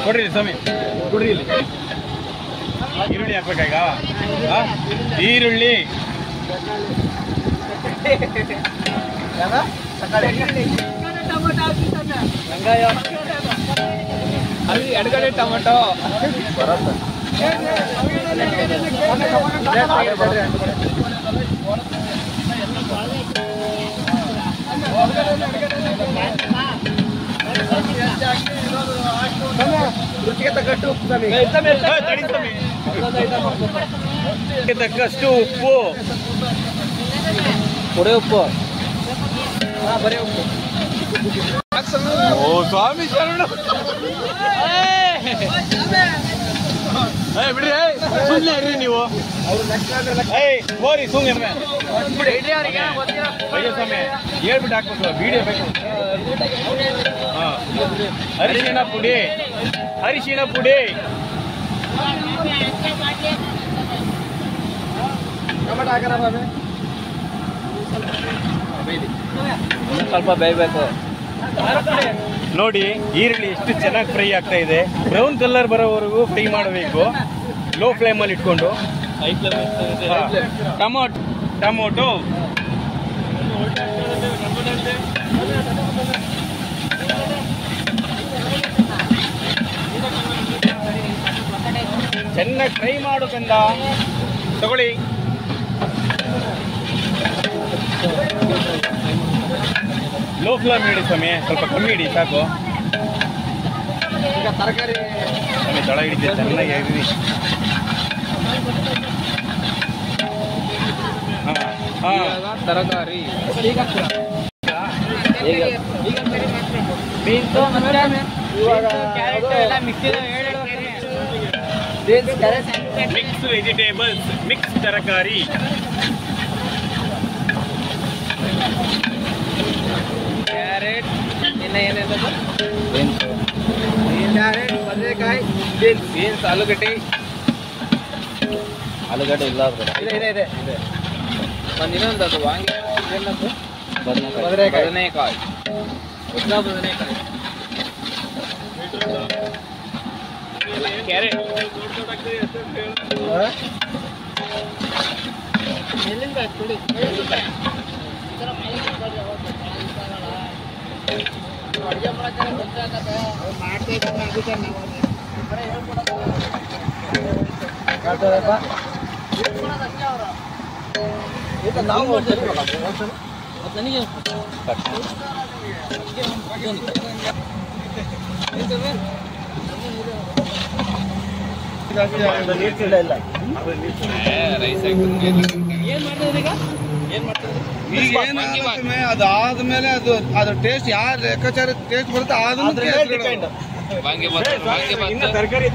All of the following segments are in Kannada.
ಕೊಡ್ರಿ ಸ್ವಾಮಿ, ಕೊಡ್ರಿ ಇಲ್ಲಿ. ಈರುಳ್ಳಿ ಹಾಕ್ಬೇಕಾಗ ಈರುಳ್ಳಿ வெங்காய அது ಎಡಗಡೆ ಟೊಮೆಟೊ ಬರುತ್ತೆ. ರುಚಿಗೆ ತಕ್ಕಷ್ಟು ಉಪ್ಪು, ಕೊಡೆ ಉಪ್ಪು, ಬರೀ ಉಪ್ಪು. ಓ ಸ್ವಾಮಿ ಶರಣ. ಬಿಡ್ರಿ, ಸುಮ್ಮನೆ ಇರ್ರಿ ನೀವು. ಹೋರಿ ಸುಮ್ಮನೆ ಸ್ವಾಮಿ ಹೇಳ್ಬಿಟ್ಟು ಹಾಕ್ಬೇಕು, ವಿಡಿಯೋ ಬೇಕು. ಅರಿಶಿಣ ಪುಡಿ, ಅರಿಶಿಣ ಪುಡಿ, ಟೊಮೆಟೊ ಹಾಕೋಣ ಬಾಬೆ. ಸ್ವಲ್ಪ ಬೇಯಬೇಕು ನೋಡಿ. ಈರುಳ್ಳಿ ಎಷ್ಟು ಚೆನ್ನಾಗಿ ಫ್ರೈ ಆಗ್ತಾ ಇದೆ. ಬ್ರೌನ್ ಕಲರ್ ಬರೋವರೆಗೂ ಫ್ರೈ ಮಾಡಬೇಕು, ಲೋ ಫ್ಲೇಮಲ್ಲಿ ಇಟ್ಕೊಂಡು. ಟೊಮೊಟೊ ಚೆನ್ನಾಗಿ ಫ್ರೈ ಮಾಡೋದ್ರಿಂದ ತಗೊಳ್ಳಿ. ಲೋ ಫ್ಲೇಮ್ ಇಡಿ ಸ್ವಾಮಿ, ಸ್ವಲ್ಪ ಕಮ್ಮಿ ಇಡಿ ಸಾಕು. ಈಗ ತರಕಾರಿ ಸ್ವಾಮಿ ತಳ ಹಿಡಿದೆ ಚೆನ್ನಾಗಿ ಆಗಿರಿ. ತರಕಾರಿ ಮಿಕ್ಸ್ ವೆಜಿಟೇಬಲ್ಸ್, ಮಿಕ್ಸ್ ತರಕಾರಿ. ಕ್ಯಾರೆಟ್, ಇನ್ನು ಏನೇನು ಕ್ಯಾರೆಟ್, ಬದನೆಕಾಯಿ, ಬೀನ್ಸ್, ಆಲೂಗಡ್ಡೆ ಇಲ್ಲ ಇದೆ. ಒಂದು ಇನ್ನೊಂದು ಅದು ವಾಂಗಿ ಏನದು ಬದನೆಕಾಯಿ, ಉದ್ದ ಬದನೆಕಾಯಿ, ಕ್ಯಾರೆಟ್. ಅಡುಗೆ ಮಾಡಕ್ಕೆ ನಾವು ನನಗೆ ಇಲ್ಲ ಈಗ ಅದಾದ್ಮೇಲೆ ಅದು ಟೇಸ್ಟ್ ಯಾರು ಲೆಕ್ಕಾಚಾರ ಟೇಸ್ಟ್ ಬರುತ್ತೆ ತರಕಾರಿ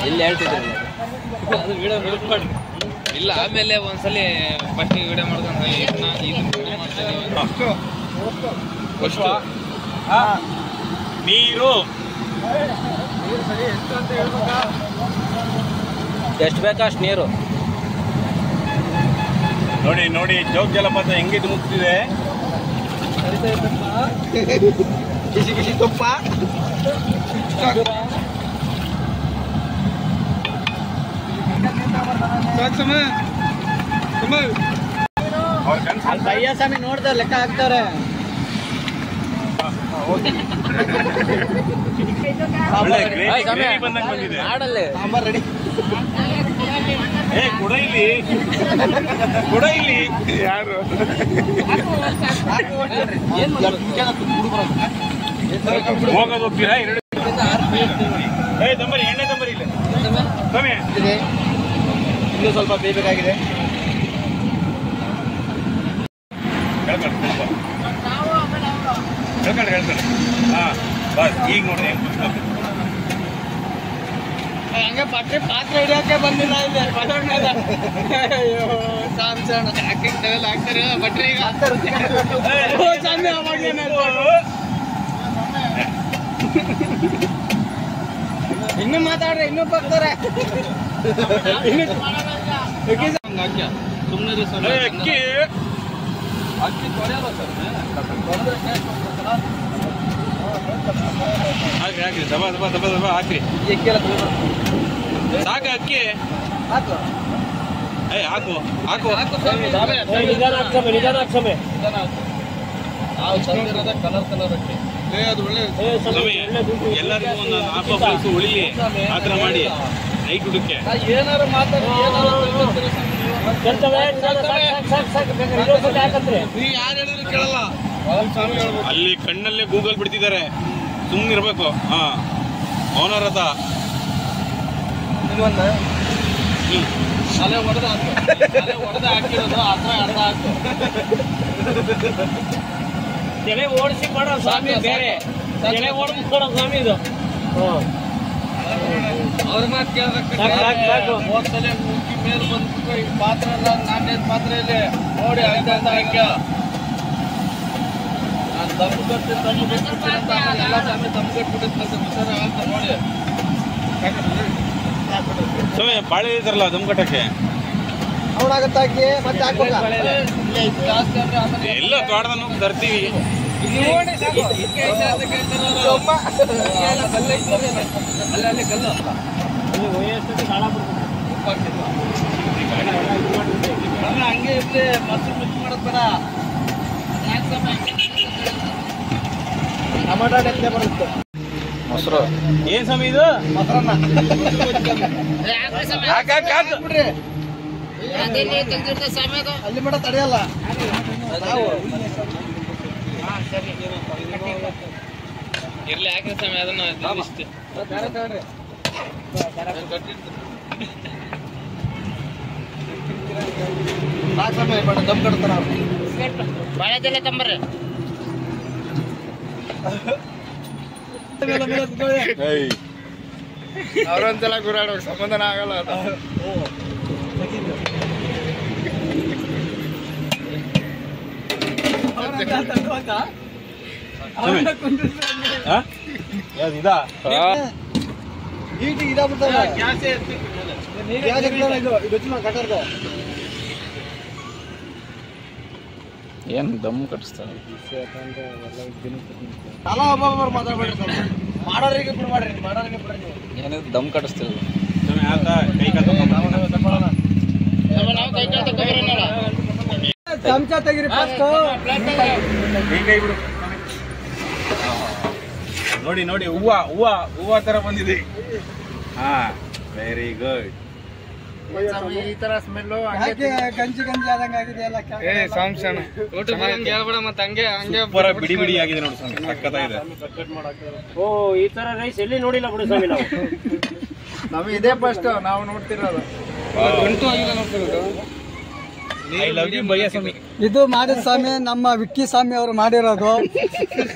ಎಲ್ಲಿ ಹೇಳ್ತಿದ್ರಿ ಅದು ವಿಡಿಯೋ ಮಾಡಿ ಇಲ್ಲ. ಆಮೇಲೆ ಒಂದ್ಸಲಿ ಫಸ್ಟ್ ವಿಡಿಯೋ ಮಾಡ್ಕೊಂಡು ನೀರು ಎಷ್ಟು ಬೇಕಾ ಅಷ್ಟು ನೀರು. ನೋಡಿ ನೋಡಿ, ಜೋಗ ಜಲಪಾತ ಹೆಂಗಿದ್ದು ಮುಗ್ತಿದೆ. ಕಿಸಿ ಕಿಸಿ ತುಪ್ಪ ಭಯ್ಯ ಸ್ವಾಮಿ ನೋಡ್ತಾರೆ, ಲೆಕ್ಕ ಹಾಕ್ತಾರೆ. ಬಂದಿದೆ. ಸಾಂಬಾರ್ ರೆಡಿ. ಕೊಡ ಇಲ್ಲಿ ಯಾರು ಹೋಗೋದು ಹೋಗ್ತೀರಾ? ತಂಬರಿ, ಎಣ್ಣೆ ತಂಬರಿ. ಇಲ್ಲ ಸ್ವಾಮಿ, ಇನ್ನೂ ಸ್ವಲ್ಪ ಬೇಯಬೇಕಾಗಿದೆ. ಹೇಳ್ತಾರೆ. ಬಸ್ ಈಗ ನೋಡ್ರಿ ಹಂಗೆ ಪಾತ್ರೆ ಹಿಡಿಯೋಕೆ ಬಂದಿಲ್ಲ ಇಲ್ಲಿ ಅಯ್ಯೋ ಸಾಂಸಣ ಹಾಕ್ತಾರೆ ಬಟ್ರೆ ಈಗ ಇನ್ನೂ ಮಾತಾಡ್ರೆ ಇನ್ನೂ ಬರ್ತಾರೆ. ಸುಮ್ಮನೆ ಸ್ವಾಮಿ ಅಕ್ಕಿ ಅಕ್ಕಿ ತೊಳೆಯಲ್ಲ ಸರ್ ಹಾಕ್ರಿ ಹಾಕ್ರಿ ದಬ ದಬ ದಬ ದಬ ಹಾಕ್ರಿ ಸಾಕ ಅಕ್ಕಿ ಏ ಹಾಕು ಹಾಕು ಕಲರ್ ಕಲರ್ ಅಕ್ಕಿ ಅದು ಒಳ್ಳೆ ಸ್ವಾಮಿ ಎಲ್ಲರಿಗೂ ಒಂದು ಹಾಫ್ ಪ್ಲೇಸ್ ಉಳಿಲಿ ಆ ಥರ ಮಾಡಿ ನೈಟ್ ಹುಡುಕ್ಕೆ ಏನಾರು ಮಾತಾಡಿ ನೀ ಯಾರು ಹೇಳಿದ್ರು ಕೇಳಲ್ಲ ಸ್ವಾಮಿ ಹೇಳ್ಬೇಕು. ಅಲ್ಲಿ ಕಣ್ಣಲ್ಲೇ ಗೂಗಲ್ ಬಿಡ್ತಿದ್ದಾರೆ ಸುಮ್ಮನೆ ಇರ್ಬೇಕು ಹಾ ಮೌನರಥ ಅಲೆ ಹೊಡೆದ ಹಾಕಿರೋದು ಅರ್ಧ ಹಾಕು ತಲೆ ಓಡಿಸಿ ಮಾಡೋ ಸ್ವಾಮಿ ಬೇರೆ ತಲೆ ಓಡಿಸಿ ಕೊಡೋ ಸ್ವಾಮಿ ಇದು ಅವ್ರ ಮಾತು ಕೇಳ್ಬೇಕು ಹೋಗ್ತಲೆ ಮುಗಿ ಮೇಲೆ ಬಂದ್ಬಿಟ್ಟು ಈ ಪಾತ್ರೆ ಎಲ್ಲ 4-5 ಪಾತ್ರೆ ಇಲ್ಲಿ ನೋಡಿ ಆಯ್ತಾ ಅಂತ ಹಾಕ್ಯ ನಾನು ತಪ್ಪು ಬರ್ತೀನಿ ಎಲ್ಲ ಸ್ವಾಮಿ ತಪ್ಪು ಕಟ್ಬಿಟ್ಟಿರ್ತಾರೆ ಹುಷಾರ ಅಂತ ನೋಡಿ ಸ್ವಾಮಿ ಬಾಳೆ ಇದಾರಲ್ಲ ದಮ್ ಕಟ್ಟಕ್ಕೆ ಅವನಾಗತ್ತಾಕಿ ಮತ್ತೆ ಜಾಸ್ತಿ ಅಂದ್ರೆ ಆಮೇಲೆ ಎಲ್ಲ ತೋಟದ ತರ್ತೀವಿ ಅಲ್ಲೇ ಕಲ್ಲು ಹಂಗೆ ಇರ್ಲಿ ಮೊಸರು ಮಿಕ್ಸ್ ಮಾಡೋದ್ ಬೇಡ ಟಮಾಟೋ ಟೆಕ್ನೆ ಬರುತ್ತೆ ಮೊಸರು ಏನ್ ಸ್ವಾಮಿ ಇದು ಮೊಸರನ್ನ ಬಿಡ್ರಿ ಅಲ್ಲಿ ಮಟ್ಟ ತಡೆಯಲ್ಲ ನಾವು ಇರ್ಲಿ ಹಾಕಿದ ಸಮಯ ಅದನ್ನ ನಾಲ್ಕು ಸಮಯ ಬೇಡ ದಮ್ ಕಟ್ತಾರ ಬಾಳೆದೆಲೆ ತಂಬರ್ರಿ ಅವ್ರೊಂದ್ಸಲ ಗುರಾಡೋಕೆ ಸಂಬಂಧನ ಆಗಲ್ಲ ಅದು ಇದಾ ಈಟಿಗೆ ಇದಾಗ್ಬಿಡ್ತಾವೆ ಕಟ್ಟರ್ದು ಏನ್ ದಮ್ ಕಟ್ಟಿಸ್ತಾರೆ ಅಲ್ಲ ಒಬ್ಬೊಬ್ಬರು ಮಾತಾಡ್ಬೇಡ್ರಿ ಮಾಡೋರಿಗೆ ಬಿಡ್ಬೇಡ್ರಿ ಮಾಡೋರಿಗೆ ಬಿಡ್ರಿ ನೀವು ಏನಿದೆ ದಮ್ ಕಟ್ಟಿಸ್ತಿರಲ್ಲ ಸ್ವಾಮಿ ಆತ ಕೈ ಕಾಲು ಚಮಚ ತೆಗಿರಿ ಫಸ್ಟ್ ಕೈ ಬಿಡು ನೋಡಿ ನೋಡಿ ಹೂವ ತರ ಬಂದಿದೆ ಹಾ ವೆರಿ ಗುಡ್ ಈ ತರ ಸ್ಮೆಲ್ ಗಂಜಿ ಆದಂಗ ಆಗಿದೆಯಲ್ಲ ಹೇಳ್ಬೇಡ ಮತ್ತೆ ಹಂಗೆ ಸೂಪರ್ ಬಿಡಿ ಬಿಡಿ ಆಗಿದೆ ನೋಡಿ ಸ್ವಾಮಿ ಸಕ್ಕತ್ತಾಗಿದೆ ಓ ಈ ತರ ರೈಸ್ ಎಲ್ಲಿ ನೋಡಿಲ್ಲ ಬಿಡು ಸ್ವಾಮಿ ನಾವು ನಮಗೆ ಇದೇ ಫಸ್ಟ್ ನಾವು ನೋಡ್ತಿರೋದು ಐ ಲವ್ ಯು ಭಯ್ಯ ಸ್ವಾಮಿ ಇದು ಮಾಡಿದ ಸ್ವಾಮಿ ನಮ್ಮ ವಿಕ್ಕಿ ಸ್ವಾಮಿ ಅವರು ಮಾಡಿರೋದು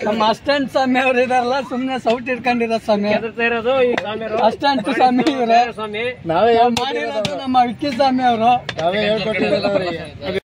ನಮ್ಮ ಅಸ್ಟೆಂಟ್ ಸ್ವಾಮಿ ಅವರು ಇದಾರಲ್ಲ ಸುಮ್ನೆ ಸೌಟ್ ಇಟ್ಕೊಂಡಿರೋ ಸ್ವಾಮಿ ಹೆದರ್ತಾ ಇರೋದು ಈ ಸ್ವಾಮಿಯರು ಅಸ್ಟೆಂಟ್ ಸ್ವಾಮಿ ಇವರೇ ಸ್ವಾಮಿ ನಾವೇ ಮಾಡಿರೋದು ನಮ್ಮ ವಿಕ್ಕಿ ಸ್ವಾಮಿ ಅವರು ನಾವೇ ಹೇಳ್ಕೊಟ್ಟಿರೋದು